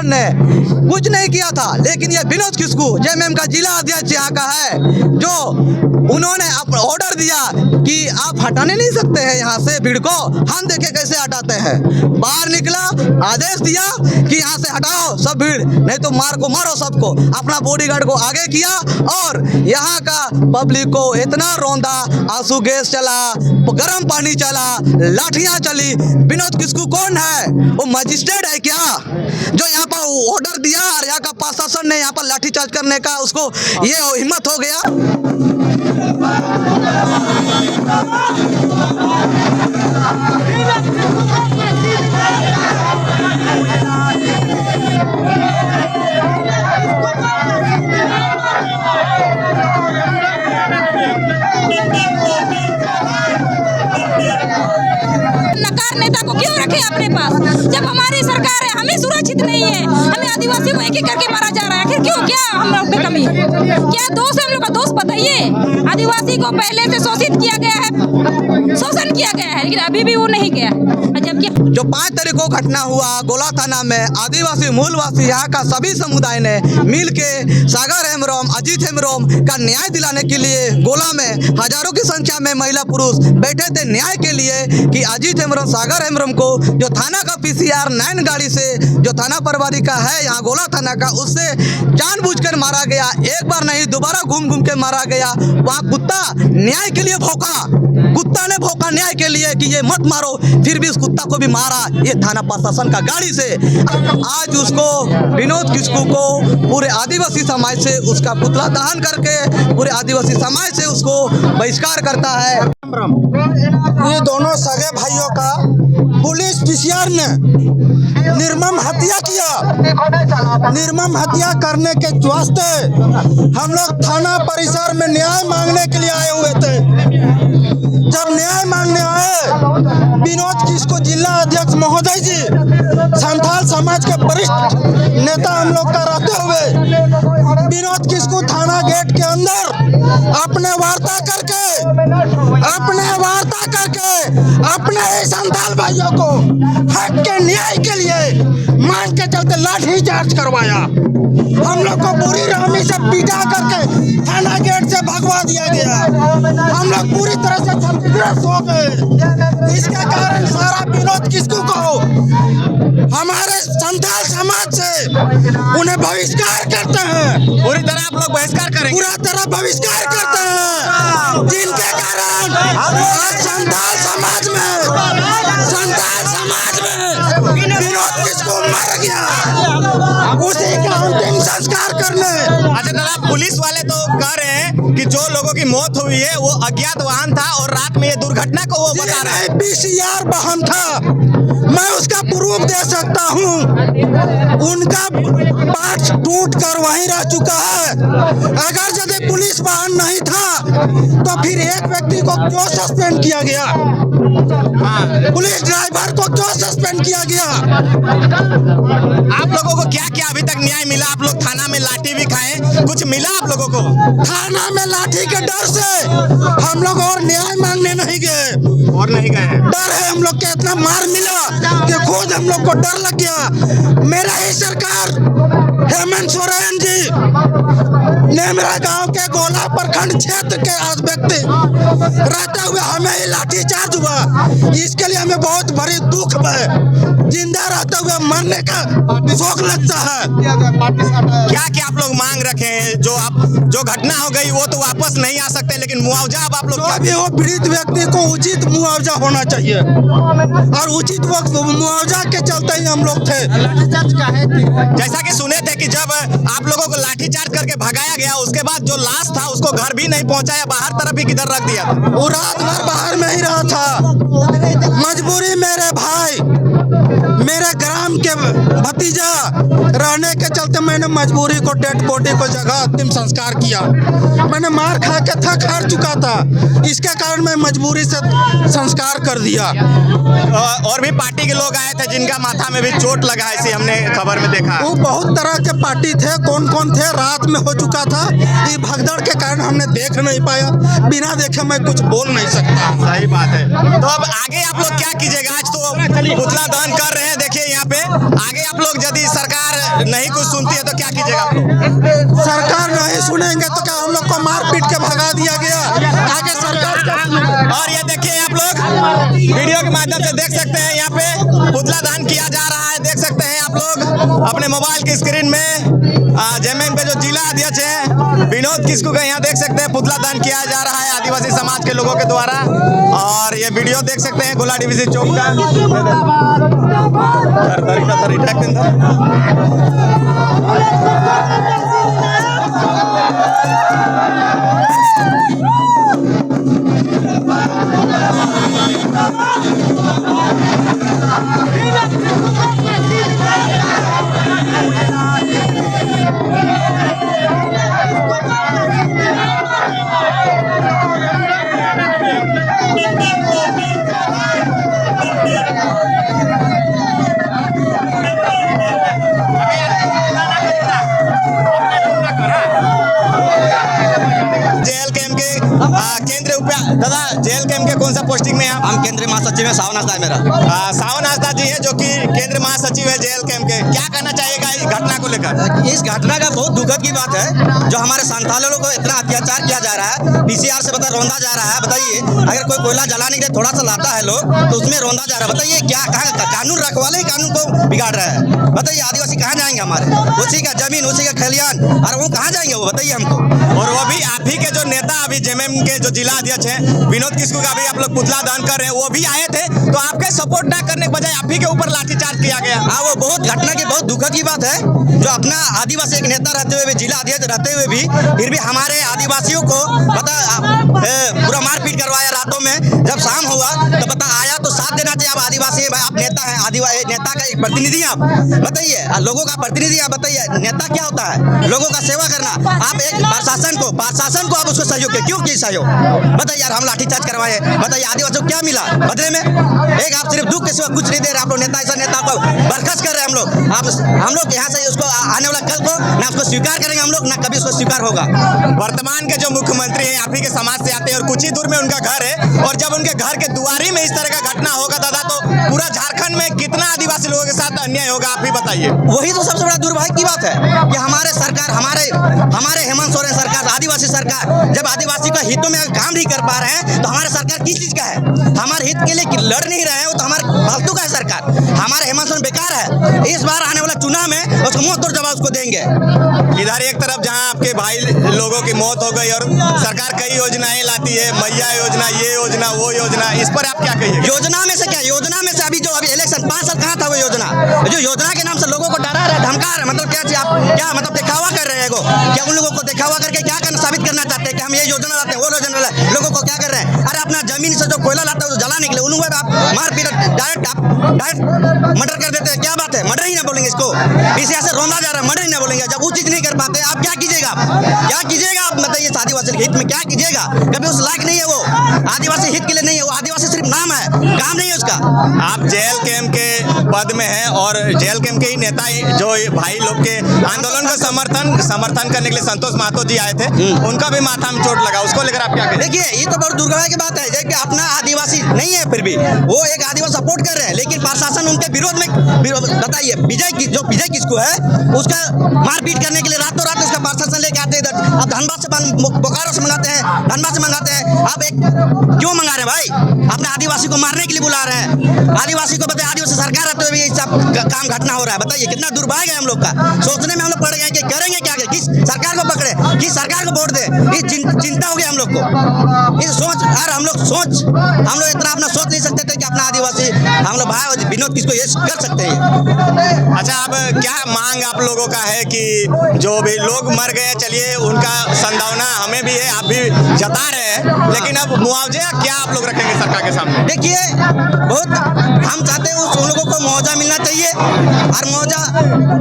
प्रशासन ने कुछ नहीं किया था, लेकिन ये विनोद किस्कू जेएमएम का जिला अध्यक्ष यहाँ का है, जो उन्होंने ऑर्डर दिया कि आप हटाने नहीं सकते हैं यहाँ से भीड़ को, हम देखे कैसे हटाते हैं। बाहर निकला, आदेश दिया कि यहाँ से हटाओ सब भीड़, नहीं तो मारो सबको। अपना बॉडीगार्ड को आगे किया और यहाँ का पब्लिक को इतना रौंदा, आंसू गैस चला, गर्म पानी चला, लाठियां चली। विनोद किस्कू कौन है? वो मजिस्ट्रेट है क्या जो यहाँ पर ऑर्डर दिया और यहाँ का प्रशासन ने यहाँ पर लाठीचार्ज करने का उसको ये हिम्मत हो गया। नकार नेता को क्यों रखे अपने पास जब हमारी सरकार है? हमें सुरक्षित नहीं है, हमें आदिवासी को एक-एक करके मारा जा रहा है। आखिर क्यों? क्या हम लोग पे कमी? क्या दोष है? हम लोग का दोष बताइए। आदिवासी को पहले से शोषित किया गया है, शोषण किया गया है, लेकिन अभी भी वो नहीं गया। जबकि जो 5 तारीख को घटना हुआ गोला थाना में, आदिवासी मूलवासी यहाँ का सभी समुदाय ने मिल के सागर हेम्ब्रोम, अजीत हेम्ब्रोम का न्याय दिलाने के लिए गोला में हजारों की संख्या में महिला पुरुष बैठे थे न्याय के लिए कि अजीत हेम्ब्रोम, सागर हेम्ब्रोम को जो थाना का PCR 9 गाड़ी से जो थाना प्रभारी का है यहाँ गोला थाना का, उससे जानबूझकर मारा गया। एक बार नहीं, दोबारा घूम के मारा गया। वहाँ कुत्ता न्याय के लिए भौंका, कुत्ता ने भौंका न्याय के लिए कि ये मत मारो, फिर भी उस कुत्ता को भी मारा ये थाना प्रशासन का गाड़ी से। आज उसको विनोद किस्कू को पूरे आदिवासी समाज से उसका पुतला दहन करके पूरे आदिवासी समाज से उसको बहिष्कार करता है। ये दोनों सगे भाइयों का पुलिस PCR ने निर्मम हत्या किया। निर्मम हत्या करने के वास्ते हम लोग थाना परिसर में न्याय मांगने के लिए आए हुए थे। जब न्याय मांगने आए, विनोद किस्कू जिला अध्यक्ष महोदय जी, संथाल समाज के वरिष्ठ नेता हम लोग का रहते हुए विनोद किस्कू थाना गेट के अंदर अपने वार्ता करके अपने संथाल भाइयों को हक के न्याय के लिए मांग के चलते लाठी चार्ज करवाया। हम लोग को बुरी रहमी से पीटा करके थाना गेट से भगवा दिया गया। हम लोग पूरी तरह से क्षतिग्रस्त हो गए। इसके कारण सारा विनोद किस्कू को हमारे संथाल समाज से उन्हें बहिष्कार करते हैं। पूरी तरह आप लोग बहिष्कार करेंगे? पूरा तरह बहिष्कार करते हैं, जिनके कारण आज संथाल समाज में विनोद किस्कू मर गया। उसी का अंतिम संस्कार करने। अच्छा जनाब, पुलिस वाले तो कह रहे हैं कि जो लोगों की मौत हुई है वो अज्ञात वाहन था और रात में ये दुर्घटना को वो बता रहे हैं। PCR वाहन था, मैं उसका प्रूफ दे सकता हूँ। उनका पार्ट टूट कर वहीं रह चुका है। अगर यदि पुलिस वाहन नहीं था तो फिर एक व्यक्ति को क्यों सस्पेंड किया गया? पुलिस ड्राइवर को क्यों सस्पेंड किया गया? आप लोगों को क्या क्या अभी तक न्याय मिला? आप लोग थाना में लाठी भी खाए, कुछ मिला आप लोगों को? थाना में लाठी के डर से हम लोग और न्याय मांगने नहीं गए। और नहीं गए? डर है हम लोग के, इतना मार मिला कि खुद हम लोग को डर लग गया। मेरा ही सरकार हेमंत सोरेन जी नेमरा गांव के गोला प्रखंड क्षेत्र के व्यक्ति रहते हुए हमें ही लाठी चार्ज हुआ। इसके लिए हमें बहुत बड़ी दुख है। जिंदा रहते हुए मरने का शौक लगता है। क्या क्या आप लोग मांग रखे हैं? जो घटना हो गई वो तो वापस नहीं आ सकते, लेकिन मुआवजा अब आप लोग अभी वो पीड़ित व्यक्ति को उचित मुआवजा होना चाहिए और उचित वक्त मुआवजा के चलते ही हम लोग थे। जैसा कि सुने थे कि जब आप लोगों को लाठीचार्ज करके भगाया गया, उसके बाद जो लाश था उसको घर भी नहीं पहुंचाया, बाहर तरफ ही किधर रख दिया था? वो रात भर बाहर में ही रहा था। मजबूरी मेरे भाई, मेरे ग्राम के भतीजा रहने के चलते मैंने मजबूरी को डेड बॉडी को जगह अंतिम संस्कार किया। मैंने मार खा के थक हार चुका था, इसके कारण मैं मजबूरी से संस्कार कर दिया। और भी पार्टी के लोग आए थे जिनका माथा में भी चोट लगा, ऐसी हमने खबर में देखा। वो बहुत तरह के पार्टी थे, कौन कौन थे, रात में हो चुका था। ये भगदड़ के कारण हमने देख नहीं पाया, बिना देखे मैं कुछ बोल नहीं सकता। सही बात है। तो अब आगे आप लोग क्या कीजिएगा? आज तो पुतला दहन दान कर रहे हैं। देखिए यहाँ पे आगे आप लोग यदि सरकार नहीं कुछ सुनती है तो क्या कीजिएगा आप लोग? सरकार नहीं सुनेंगे तो क्या हम लोग को मार पीट के भगा दिया गया? आगे सरकार क्या सुनेगी? और ये देखिए आप लोग वीडियो के माध्यम से देख सकते हैं, यहाँ पे पुतला दान किया जा रहा है। देख सकते हैं आप लोग अपने मोबाइल की स्क्रीन में जेएमएम पे जो जिला अध्यक्ष है विनोद किस्कू का यहाँ देख सकते हैं पुतला दान किया जा रहा है आदिवासी समाज के लोगों के द्वारा। और ये वीडियो देख सकते हैं गोला डीवीसी चौक का। दादा जेल कैंप के कौन सा पोस्टिंग में है आप? हम केंद्रीय महासचिव हैं, सावन आस्था है मेरा। सावन आस्था जी है जो कि केंद्रीय महासचिव है जेल कैंप के। क्या कहना चाहिएगा इस घटना को लेकर? इस घटना का बहुत दुखद की बात है, जो हमारे संथालों को इतना अत्याचार किया जा रहा है, पीसीआर से रौंदा जा रहा है। बताइए अगर कोई कोयला जलाने के लिए थोड़ा सा लाता है लोग तो उसमें रौंदा जा रहा है। बताइए क्या कानून रखवाले ही कानून को बिगाड़ रहा है। बताइए आदिवासी कहाँ जाएंगे? हमारे उसी का जमीन, उसी का खलियान, और वो कहाँ जाएंगे? वो बताइए हमको। और वो भी आप ही के जो नेता अभी जेएमएम के जो जिला अध्यक्ष हैं विनोद किस्कू का भी आप लोग पुतला दान कर रहे हैं, वो भी आए थे तो आपके सपोर्ट ना करने के बजाय आप ही के ऊपर लाठीचार्ज किया गया। हाँ, वो बहुत घटना की बहुत दुखद की बात है, जो अपना आदिवासी एक नेता रहते हुए भी, जिला अध्यक्ष रहते हुए भी, फिर भी हमारे आदिवासियों को पूरा मारपीट करवाया रातों में। जब शाम हुआ तो पता आया तो साथ देना चाहिए। आप आदिवासी हैं, आप नेता हैं, आदिवासी नेता का एक प्रतिनिधि आप बताइए, लोगों का प्रतिनिधि आप बताइए, नेता क्या होता है? लोगों का सेवा करना। आप एक प्रशासन को आप उसको सहयोग क्यों की सहयोग? बताइए यार, हम लाठीचार्ज करवाए, बताइए आदिवासियों को क्या मिला बदले में? एक आप सिर्फ दुख के सिवा कुछ नहीं दे रहे। आप लोग नेता, ऐसा नेता को बर्खास्त कर रहे हैं हम लोग। हम लोग यहाँ से उसको आने वाला कल को ना उसको स्वीकार करेंगे हम लोग, ना कभी उसको स्वीकार होगा। वर्तमान के जो मुख्यमंत्री हैं आप ही के समाज से आते हैं और कुछ ही दूर में उनका घर है, और जब उनके घर के दुआरी में इस तरह का घटना होगा दादा तो पूरा झारखंड में कितना आदिवासी लोगों के साथ अन्याय होगा, आप ही बताइए। वही तो सबसे बड़ा दुर्भाग्य की बात है कि हमारे सरकार, हमारे हेमंत सोरेन सरकार, आदिवासी सरकार जब आदिवासी का हितों में काम नहीं कर पा रहे हैं तो हमारे सरकार किस चीज का है? हमारे हित के लिए लड़ नहीं रहे हैं, वो तो हमारे फालतू का है सरकार। हमारे हेमंत सोरेन बेकार है। इस बार आने वाला चुनाव में उसको मुंह तोड़ जवाब उसको देंगे। इधर एक तरफ जहां आपके भाई लोगों की मौत हो गई और सरकार कई योजनाएं लाती है, मैया योजना, ये योजना, वो योजना, इस पर आप क्या कहिए? योजना में से क्या? योजना में से अभी इलेक्शन 5 साल कहाँ था वो योजना? जो योजना के नाम से लोगों को डरा रहा है, धमका रहा है, मतलब क्या मतलब दिखावा कर रहे हैं? क्या उन लोगों को दिखावा करके क्या साबित करना चाहते हैं कि हम ये योजना लाते हैं, वो योजना लोगों को क्या कर रहे हैं? अरे अपना जमीन से जो कोयला लाता है वो जलाने के लिए, उन लोगों को आप मारपीट डायरेक्ट मर्डर कर देते हैं। क्या बात है? मर्डर ही ना बोलेंगे इसको, पीसीआर से रौंदा जा रहा है, मर्डर ही ना बोलेंगे। जब वो चीज नहीं कर पाते आप क्या कीजिएगा? क्या कीजिएगा आप? बताइए आदिवासी हित में क्या कीजिएगा? कभी उस लायक नहीं है वो, आदिवासी हित के लिए नहीं है वो। आदिवासी सिर्फ नाम है, काम नहीं है उसका। आप जेल कैंप के पद में हैं और जेल कैंप के ही नेता जो भाई लोग के आंदोलन का समर्थन करने के लिए संतोष महतो जी आए थे, उनका भी माथा में चोट लगा, उसको लेकर आप क्या कहें? देखिए ये तो बहुत दुर्भाग्य की बात है कि अपना आदिवासी नहीं है, फिर भी वो एक आदिवासी सपोर्ट कर रहे हैं, लेकिन प्रशासन उनके विरोध में बताइए विजय किसको है उसका मारपीट करने के लिए रातों रात उसका प्रशासन लेके आते हैं। अब धनबाद से, बोकारो से मंगाते हैं, धनबाद से मंगाते हैं। आप एक क्यों मंगा रहे हैं भाई? अपने आदिवासी को मारने के लिए बुला रहे हैं। आदिवासी को बताइए, आदिवासी सरकार रहते हुए ये सब काम घटना हो रहा है। बताइए कितना दुर्भाग्य है हम लोग का। सोचने में हम लोग पड़ गए कि करेंगे क्या, किस सरकार को पकड़े, किस सरकार को वोट दे, ये चिंता हो गई हम लोग को। इस सोच यार हम लोग इतना अपना सोच नहीं सकते थे कि अपना आदिवासी हम लोग भाई विनोद किसको ये कर सकते हैं। अच्छा, अब क्या मांग आप लोगों का है कि जो भी लोग मर गए, चलिए उनका संभावना हमें भी है, आप भी जता रहे हैं, लेकिन अब मुआवजा क्या आप लोग रखेंगे सरकार के सामने? देखिए बहुत हम चाहते हैं उन लोगों को मुआवजा मिलना चाहिए, और मुआवजा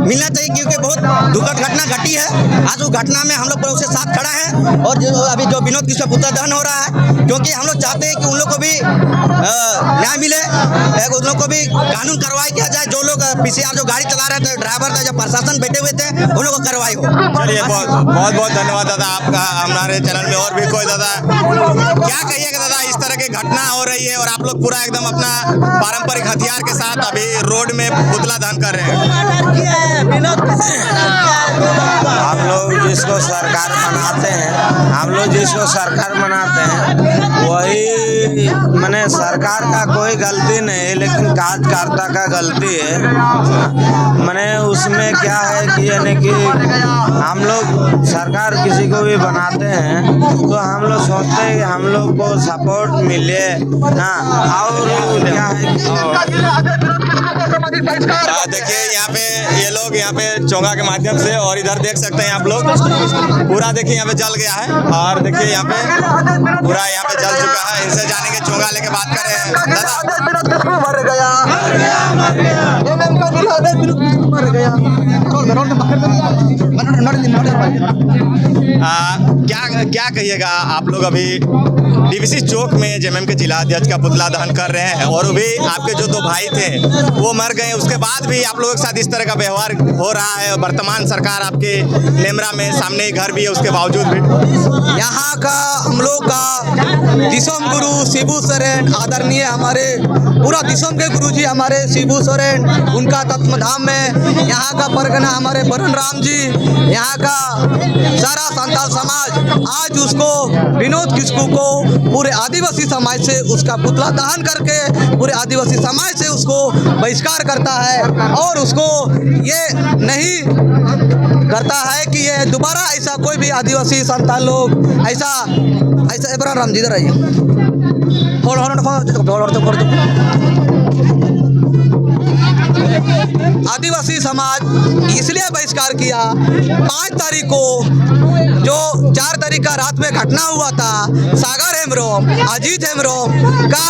मिलना चाहिए क्योंकि बहुत दुखद घटना घटी है। आज उस घटना में हम लोग उसके साथ खड़ा है, और जो अभी जो विनोद किसका पुतला दहन हो रहा है, क्योंकि हम लोग चाहते हैं कि उन लोग को भी न्याय मिले, उन लोग को भी कानून कार्रवाई किया जाए। जो लोग पीसीआर जो गाड़ी चला रहे थे, ड्राइवर थे, जो प्रशासन बैठे हुए थे, उन लोगों को कार्रवाई हो। चलिए बहुत बहुत धन्यवाद दादा आपका। हमारे चैनल में और भी कोई दादा क्या कहिएगा दादा, इस तरह की घटना हो रही है और आप लोग पूरा एकदम अपना पारंपरिक हथियार के साथ अभी रोड में पुतला दहन कर रहे हैं। हम लोग जिसको सरकार बनाते हैं, वही मैंने सरकार का कोई गलती नहीं है, लेकिन कार्यकर्ता का गलती है। मैंने उसमें क्या है कि यानी कि हम लोग सरकार किसी को भी बनाते हैं तो हम लोग सोचते हैं कि हम लोग को सपोर्ट मिले ना। और क्या है देखिए यहाँ पे ये लोग यहाँ पे चोंगा के माध्यम से, और इधर देख सकते हैं आप लोग पूरा देखिए यहाँ पे जल गया है। और देखिए यहाँ पे पूरा यहाँ पे जल चुका है। इनसे जानेंगे, चोंगा लेके बात कर रहे हैं। दादा मर गया क्या कहिएगा आप लोग अभी डीवीसी चौक में जेएमएम के जिला अध्यक्ष का पुतला दहन कर रहे हैं और भी आपके जो दो भाई थे वो मर गए, उसके बाद भी आप लोगों के साथ इस तरह का व्यवहार हो रहा है। वर्तमान सरकार आपके नेमरा में सामने ही घर भी है, उसके बावजूद भी यहाँ का हम लोग का दिसोम गुरु शिबू सोरेन, आदरणीय हमारे पूरा दिसोम के गुरु जी हमारे शिबू सोरेन, उनका तत्वधाम में यहाँ का परगना हमारे बरन राम जी, यहाँ का सारा संताल समाज आज उसको विनोद किस्कू को पूरे आदिवासी समाज से उसका पुतला दहन करके पूरे आदिवासी समाज से उसको बहिष्कार करता है और उसको ये नहीं करता है कि ये दोबारा ऐसा कोई भी आदिवासी संतान लोग ऐसा इब्राहिम राम जी इधर आइए। आदिवासी समाज इसलिए बहिष्कार किया 5 तारीख को, जो 4 तारीख का रात में घटना हुआ था सागर हेम्ब्रोम, अजीत हेम्ब्रोम का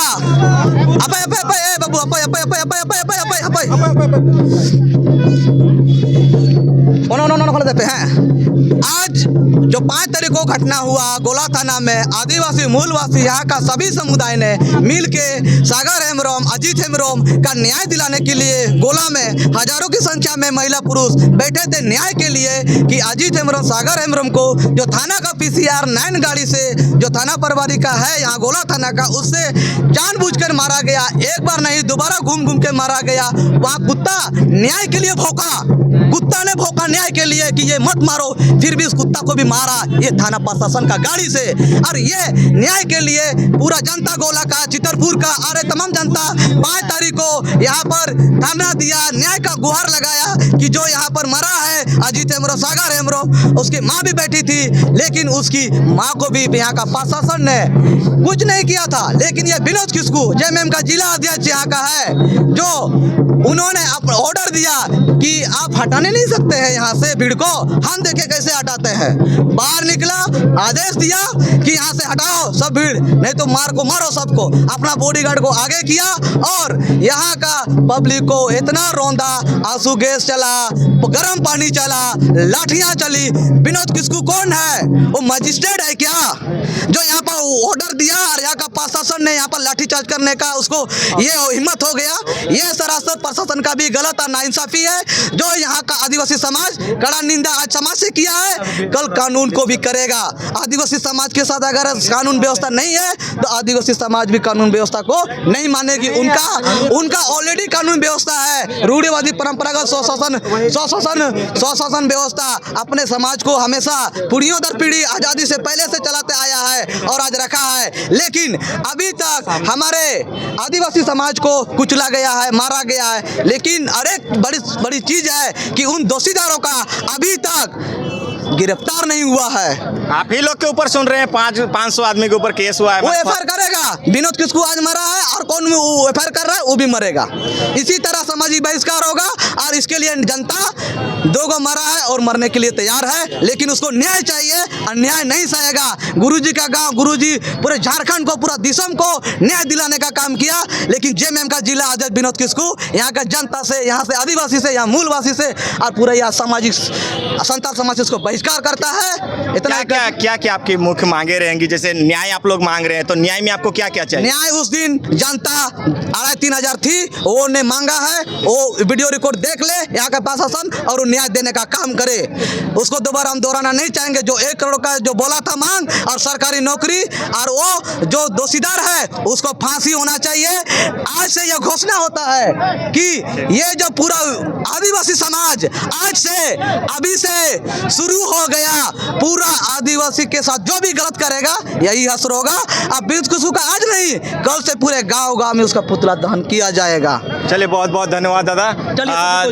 आज जो 5 तारीख को घटना हुआ गोला थाना में, आदिवासी मूलवासी यहाँ का सभी समुदाय ने मिल के सागर हेम्ब्रोम, अजीत हेम्ब्रोम का न्याय दिलाने के लिए गोला में हजारों की संख्या में महिला पुरुष बैठे थे न्याय के लिए कि अजीत हेम्ब्रोम, सागर हेम्ब्रोम को जो थाना का पीसीआर 9 गाड़ी से जो थाना परवारी का है यहाँ गोला थाना का, उससे जानबूझकर मारा गया। एक बार नहीं, दोबारा घूम घूम के मारा गया। वहाँ कुत्ता न्याय के लिए भौंका, कुत्ता ने भौंका न्याय के लिए कि ये मत मारो, फिर भी उस कुत्ता को भी मारा ये थाना प्रशासन का गाड़ी से। और ये न्याय के लिए पूरा जनता गोला का, चितरपुर का, अरे तमाम जनता 5 तारीख को यहाँ पर धरना दिया, न्याय का गुहार लगाया कि जो यहाँ पर मरा है अजीत हेम्ब्रोम, सागर हेम्ब्रोम, उसकी माँ भी बैठी थी, लेकिन उसकी माँ को भी यहाँ का प्रशासन ने कुछ नहीं किया था। लेकिन ये विनोद किस्कू जेएमएम का जिला अध्यक्ष यहाँ का है, जो उन्होंने ऑर्डर दिया कि आप हटाने नहीं सकते हैं यहाँ से भीड़ को, हम देखे कैसे हटाते हैं। बाहर निकला, आदेश दिया कि यहाँ से हटाओ सब भीड़, नहीं तो मारो सबको। अपना बॉडीगार्ड को आगे किया और यहाँ का पब्लिक को इतना रौंदा, आंसू गैस चला, गर्म पानी चला, लाठियाँ चली। विनोद किस्कू कौन है? वो मजिस्ट्रेट है क्या जो यहाँ पर ऑर्डर दिया और यहाँ का प्रशासन ने यहाँ पर लाठीचार्ज करने का उसको ये हिम्मत हो गया? ये सरासर प्रशासन का भी गलत और नाइंसाफी है जो यहाँ का आदिवासी समाज कड़ा निंदा आज समाज से किया है, कल कानून को भी करेगा। आदिवासी समाज के साथ अगर कानून व्यवस्था नहीं है तो आदिवासी समाज भी कानून व्यवस्था को नहीं मानेगी। उनका ऑलरेडी कानून व्यवस्था है, रूढ़िवादी परंपरागत स्वशासन व्यवस्था अपने समाज को हमेशा पीढ़ियों दर पीढ़ी आज़ादी से पहले से चलाते आया है और आज रखा है। लेकिन अभी तक हमारे आदिवासी समाज को कुचला गया है, मारा गया है। लेकिन अरे बड़ी चीज है कि उन दोषीदारों का अभी तक गिरफ्तार नहीं हुआ है। आप ही लोग के ऊपर सुन रहे हैं 500 आदमी के ऊपर केस हुआ है। वो एफआईआर करेगा। विनोद किस्कू आज मरा है और कौन एफआईआर कर रहा है वो भी मरेगा। इसी तरह सामाजिक बहिष्कार होगा और इसके लिए जनता 2 गो मरा है और मरने के लिए तैयार है, लेकिन उसको न्याय चाहिए और न्याय नहीं सहेगा। गुरुजी का गांव, गुरुजी पूरे झारखंड को, पूरा दिसम को न्याय दिलाने का काम किया। लेकिन जेएमएम का जिला अध्यक्ष विनोद किस्कू यहाँ का जनता से, यहाँ से आदिवासी से, यहाँ मूलवासी से और पूरा यह सामाजिक संताल समाज से इसको बहिष्कार करता है। इतना क्या आपकी मुख्य मांगे रहेंगी? जैसे न्याय आप लोग मांग रहे हैं, तो न्याय में आपको क्या क्या चाहिए? न्याय उस दिन जनता 2,500-3,000 थी, वो ने मांगा है, वो वीडियो रिकॉर्ड देख ले यहाँ का प्रशासन और वो न्याय देने का काम करे। उसको दोबारा हम दोहराना नहीं चाहेंगे। जो 1 करोड़ का जो बोला था मांग और सरकारी नौकरी, और वो जो दोषीदार है उसको फांसी होना चाहिए। आज से यह घोषणा होता है कि ये जो पूरा आदिवासी समाज आज से अभी से शुरू हो गया, पूरा आदिवासी के साथ जो भी गलत करेगा यही असर होगा। अब बीच किसी का आज नहीं, कल से पूरे गांव में उसका पुतला दहन किया जाएगा। चलिए, बहुत बहुत धन्यवाद दादा।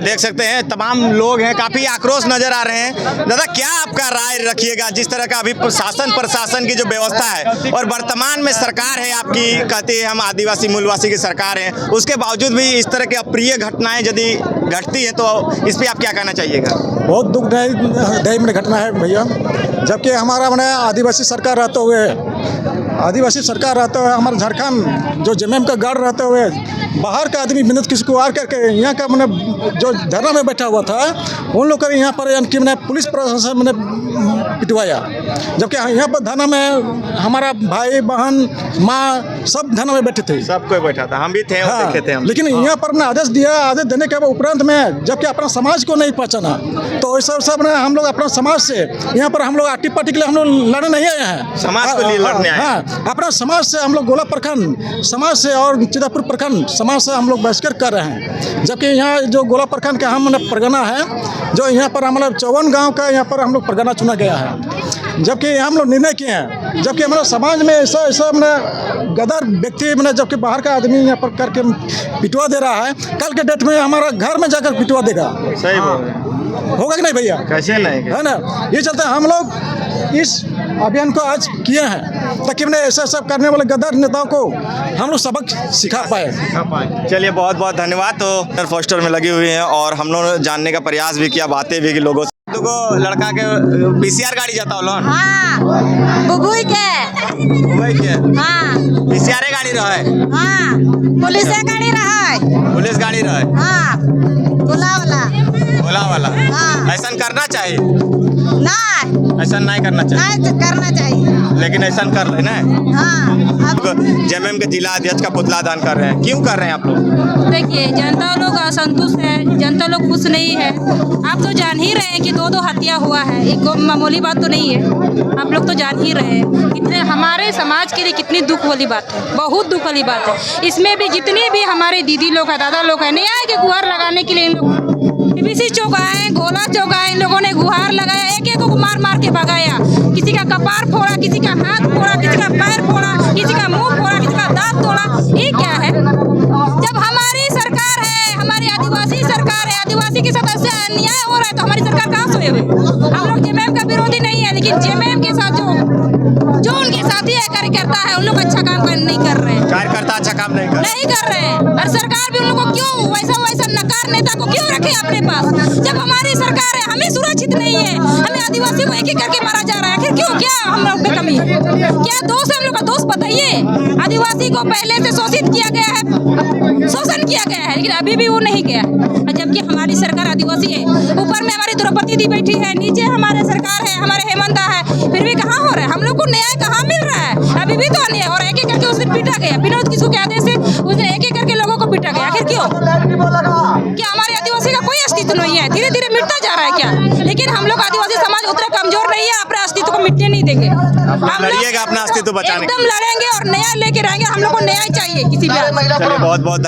देख सकते हैं तमाम लोग हैं, काफी आक्रोश नजर आ रहे हैं। दादा, क्या आपका राय रखिएगा जिस तरह का अभी प्रशासन की जो व्यवस्था है और वर्तमान में सरकार है आपकी, कहती है हम आदिवासी मूलवासी की सरकार है, उसके बावजूद भी इस तरह की अप्रिय घटनाएं यदि घटती है तो इस पर आप क्या कहना चाहिएगा? बहुत दुखदायी मैंने घटना है भैया। जबकि हमारा मैंने आदिवासी सरकार रहते हुए हमारे झारखंड जो जेएमएम का गार्ड रहते हुए बाहर का आदमी विनोद किस्कू आर करके यहाँ का मैंने जो धरना में बैठा हुआ था उन लोग का यहाँ पर यानी मैंने पुलिस प्रशासन मैंने पिटवाया। जबकि यहाँ पर धरना में हमारा भाई बहन माँ सब धरना में बैठे थे, सब कोई बैठा था, हम भी थे, हाँ, देखे थे हम। लेकिन यहाँ पर ना आदेश दिया, आदेश देने के उपरांत में जबकि अपना समाज को नहीं पहचाना, तो ऐसा सब ने हम लोग अपना समाज से यहाँ पर हम लोग आर्टी पार्टी के लिए हम लोग लड़ने नहीं आए हैं, समाज के लिए लड़ने आए। हाँ, अपना समाज से हम लोग गोला प्रखंड समाज से और चितापुर प्रखंड समाज से हम लोग बहिष्कार कर रहे हैं। जबकि यहाँ जो गोला प्रखंड का हम परगना है, जो यहाँ पर हमारा 54 गांव का यहाँ पर हम लोग परगना चुना गया है। जबकि हम लोग निर्णय किए हैं, जबकि हमारे समाज में ऐसा मैंने गदर व्यक्ति मैंने जबकि बाहर का आदमी यहाँ पर करके पिटवा दे रहा है, कल के डेट में हमारा घर में जाकर पिटवा देगा। सही होगा कि नहीं भैया? कैसे नहीं है ना? ये चलते हम लोग इस अभियान को आज किए हैं ताकि मैंने ऐसा सब करने वाले गद्दार नेताओं को हम लोग सबक सिखा पाए। चलिए, बहुत बहुत धन्यवाद। तो पोस्टर में लगी हुई है और हम लोग जानने का प्रयास भी किया, बातें भी की लोगों से। तो लड़का के पीसीआर गाड़ी जाता हो? हाँ, बुबुई के हाँ, पीसीआर गाड़ी रहे, हाँ, पुलिस गाड़ी रहा, पुलिस गाड़ी रहे, हाँ, ओला वाला। हाँ। ऐसा करना चाहिए ना, ऐसा नहीं करना चाहिए, नहीं करना चाहिए, लेकिन ऐसा कर रहे ना। हाँ, जेएमएम के जिला अध्यक्ष का पुतला दान कर रहे हैं, क्यों कर रहे हैं आप लोग? देखिए, जनता लोग असंतुष्ट है, जनता लोग खुश नहीं है। आप तो जान ही रहे हैं कि 2 हत्या हुआ है, एक मामूली बात तो नहीं है। आप लोग तो जान ही रहे हैं कितने हमारे समाज के लिए कितनी दुख वाली बात है, बहुत दुख वाली बात है। इसमें भी जितने भी हमारे दीदी लोग हैं, दादा लोग हैं, न्याय के गुहार लगाने के लिए इन लोग पीवीसी चौक आए, गोला चौक आए, इन लोगों ने गुहार लगाया, एक को मार मार के भगाया। किसी का कपार फोड़ा, किसी का हाथ फोड़ा, किसी का पैर फोड़ा, किसी का मुंह फोड़ा, किसी का दांत तोड़ा। ये क्या है? जब हमारी सरकार है, हमारी आदिवासी सरकार है, आदिवासी के साथ ऐसे अन्याय हो रहा है तो हमारी सरकार कहाँ सोए हुए? हम लोग जेएमएम का विरोधी नहीं है, लेकिन जेएमएम के साथ जो उनके साथी है कार्यकर्ता है, उन लोग अच्छा काम नहीं कर रहे हैं। कार्यकर्ता अच्छा काम नहीं कर रहे हैं। और सरकार भी उन लोगों को क्यों वैसा नकार नेता को क्यों रखे अपने पास? जब हमारी सरकार है, हमें सुरक्षित नहीं है, हमें आदिवासी को एक करके मारा जा रहा है। आखिर क्यों? क्या हम लोग पे कमी है? क्या दोष है हम लोग का? दोष बताइए। आदिवासी को पहले से शोषित किया गया है, शोषण किया गया है, लेकिन अभी भी वो नहीं गया। जबकि हमारी सरकार आदिवासी है, ऊपर में हमारी द्रौपदी दी बैठी है, नीचे हमारे सरकार है, हमारे हेमंत है, फिर भी कहाँ हो रहा है? हम लोग को न्याय कहाँ मिल रहा है? अभी भी तो अन्याय और एक करके उस दिन पीटा गया। विनोद किस्कू के आदेश से उस दिन एक करके लोगों को पीटा गया। आखिर क्यों? क्या हमारे आदिवासी का कोई अस्तित्व नहीं है? धीरे धीरे मिटता जा रहा है क्या? लेकिन हम लोग आदिवासी समाज उतना कमजोर नहीं है, अपने अस्तित्व को मिटने नहीं देंगे। हम लड़िएगा अपना अस्तित्व बचाने, एकदम लड़ेंगे और न्याय लेके रहेंगे। हम लोग को न्याय चाहिए किसी भी। बहुत बहुत